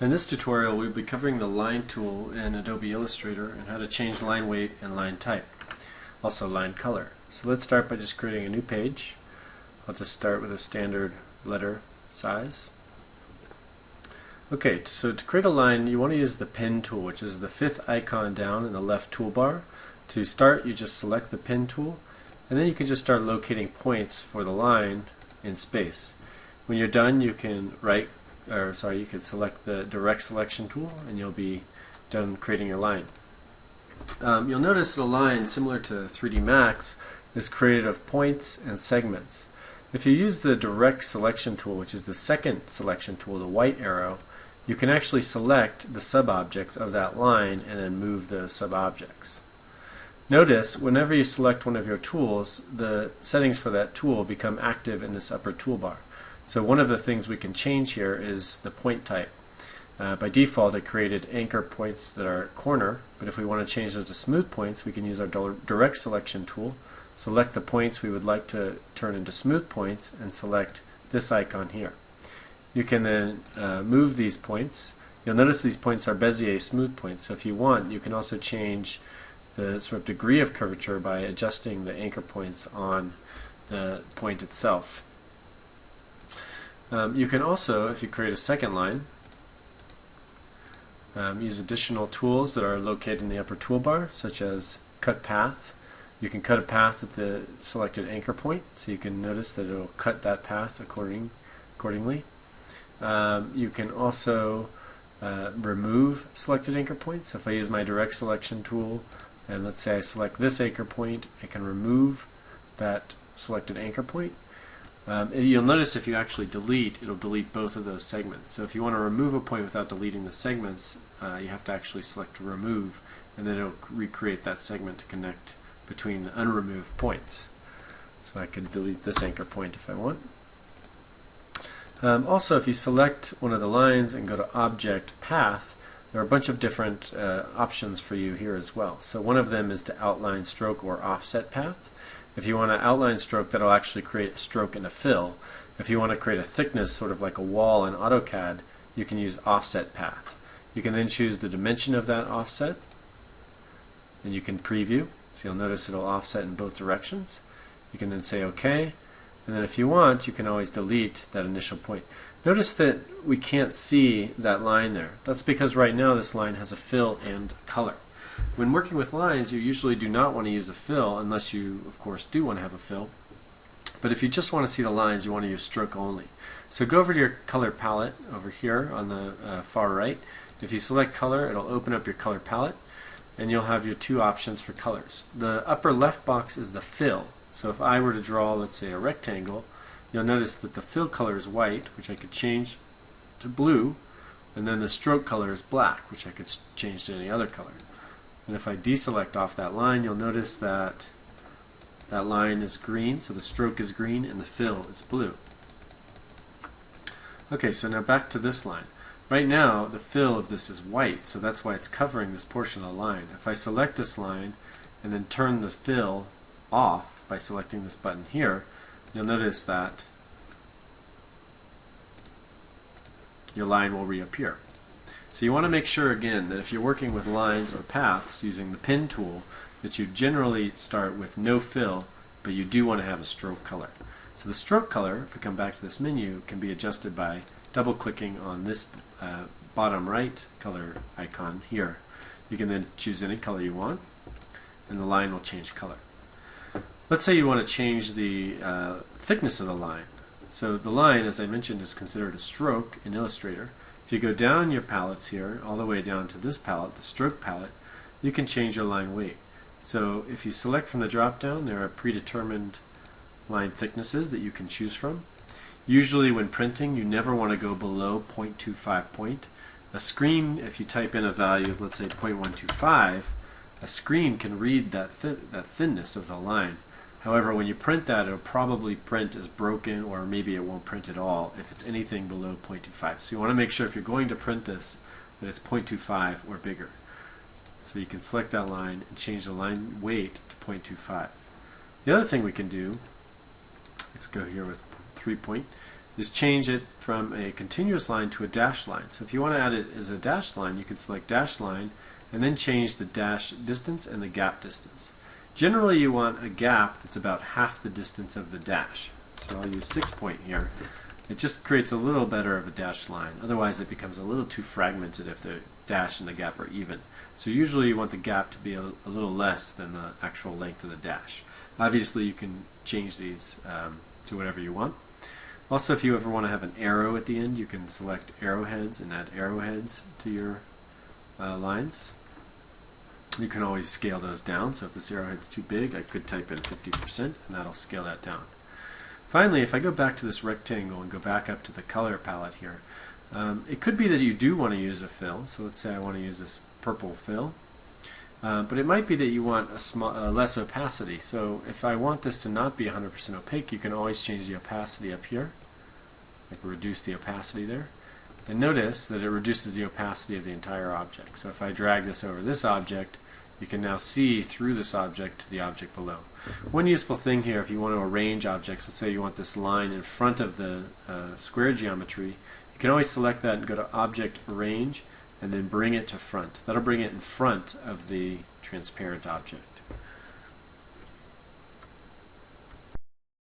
In this tutorial, we'll be covering the line tool in Adobe Illustrator and how to change line weight and line type, also line color. So let's start by just creating a new page. I'll just start with a standard letter size. Okay, so to create a line, you want to use the pen tool, which is the fifth icon down in the left toolbar. To start, you just select the pen tool, and then you can just start locating points for the line in space. When you're done, you can you can select the direct selection tool, and you'll be done creating your line. You'll notice that a line, similar to 3D Max, is created of points and segments. If you use the direct selection tool, which is the second selection tool, the white arrow, you can actually select the sub-objects of that line and then move the sub-objects. Notice, whenever you select one of your tools, the settings for that tool become active in this upper toolbar. So one of the things we can change here is the point type. By default, it created anchor points that are corner, but if we want to change those to smooth points, we can use our direct selection tool, select the points we would like to turn into smooth points, and select this icon here. You can then move these points. You'll notice these points are Bezier smooth points, so if you want, you can also change the sort of degree of curvature by adjusting the anchor points on the point itself. You can also, if you create a second line, use additional tools that are located in the upper toolbar, such as cut path. You can cut a path at the selected anchor point, so you can notice that it will cut that path accordingly. You can also remove selected anchor points. So if I use my direct selection tool, and let's say I select this anchor point, I can remove that selected anchor point. You'll notice if you actually delete, it'll delete both of those segments. So if you want to remove a point without deleting the segments, you have to actually select remove, and then it'll recreate that segment to connect between the unremoved points. So I can delete this anchor point if I want. Also, if you select one of the lines and go to Object Path, there are a bunch of different options for you here as well. So one of them is to outline stroke or offset path. If you want to outline stroke, that'll actually create a stroke and a fill. If you want to create a thickness, sort of like a wall in AutoCAD, you can use offset path. You can then choose the dimension of that offset, and you can preview. So you'll notice it'll offset in both directions. You can then say OK, and then if you want, you can always delete that initial point. Notice that we can't see that line there. That's because right now this line has a fill and color. When working with lines, you usually do not want to use a fill unless you, of course, do want to have a fill. But if you just want to see the lines, you want to use stroke only. So go over to your color palette over here on the far right. If you select color, it'll open up your color palette, and you'll have your two options for colors. The upper left box is the fill. So if I were to draw, let's say, a rectangle, you'll notice that the fill color is white, which I could change to blue, and then the stroke color is black, which I could change to any other color. And if I deselect off that line, you'll notice that that line is green, so the stroke is green and the fill is blue. Okay, so now back to this line. Right now, the fill of this is white, so that's why it's covering this portion of the line. If I select this line and then turn the fill off by selecting this button here, you'll notice that your line will reappear. So you want to make sure, again, that if you're working with lines or paths using the pen tool, that you generally start with no fill, but you do want to have a stroke color. So the stroke color, if we come back to this menu, can be adjusted by double-clicking on this bottom right color icon here. You can then choose any color you want, and the line will change color. Let's say you want to change the thickness of the line. So the line, as I mentioned, is considered a stroke in Illustrator. If you go down your palettes here, all the way down to this palette, the stroke palette, you can change your line weight. So if you select from the drop-down, there are predetermined line thicknesses that you can choose from. Usually when printing, you never want to go below 0.25 point. A screen, if you type in a value of, let's say, 0.125, a screen can read that thinness of the line. However, when you print that, it'll probably print as broken, or maybe it won't print at all if it's anything below 0.25. So you want to make sure if you're going to print this that it's 0.25 or bigger. So you can select that line and change the line weight to 0.25. The other thing we can do, let's go here with 3 point, is change it from a continuous line to a dashed line. So if you want to add it as a dashed line, you can select dashed line and then change the dash distance and the gap distance. Generally you want a gap that's about half the distance of the dash. So I'll use 6 point here. It just creates a little better of a dashed line. Otherwise it becomes a little too fragmented if the dash and the gap are even. So usually you want the gap to be a little less than the actual length of the dash. Obviously you can change these to whatever you want. Also, if you ever want to have an arrow at the end, you can select arrowheads and add arrowheads to your lines. You can always scale those down, so if this arrowhead's too big, I could type in 50% and that'll scale that down. Finally, if I go back to this rectangle and go back up to the color palette here, it could be that you do want to use a fill. So let's say I want to use this purple fill. But it might be that you want less opacity. So if I want this to not be 100% opaque, you can always change the opacity up here. I can reduce the opacity there. And notice that it reduces the opacity of the entire object. So if I drag this over this object, you can now see through this object to the object below. One useful thing here, if you want to arrange objects, let's say you want this line in front of the square geometry, you can always select that and go to Object, Arrange, and then bring it to front. That'll bring it in front of the transparent object.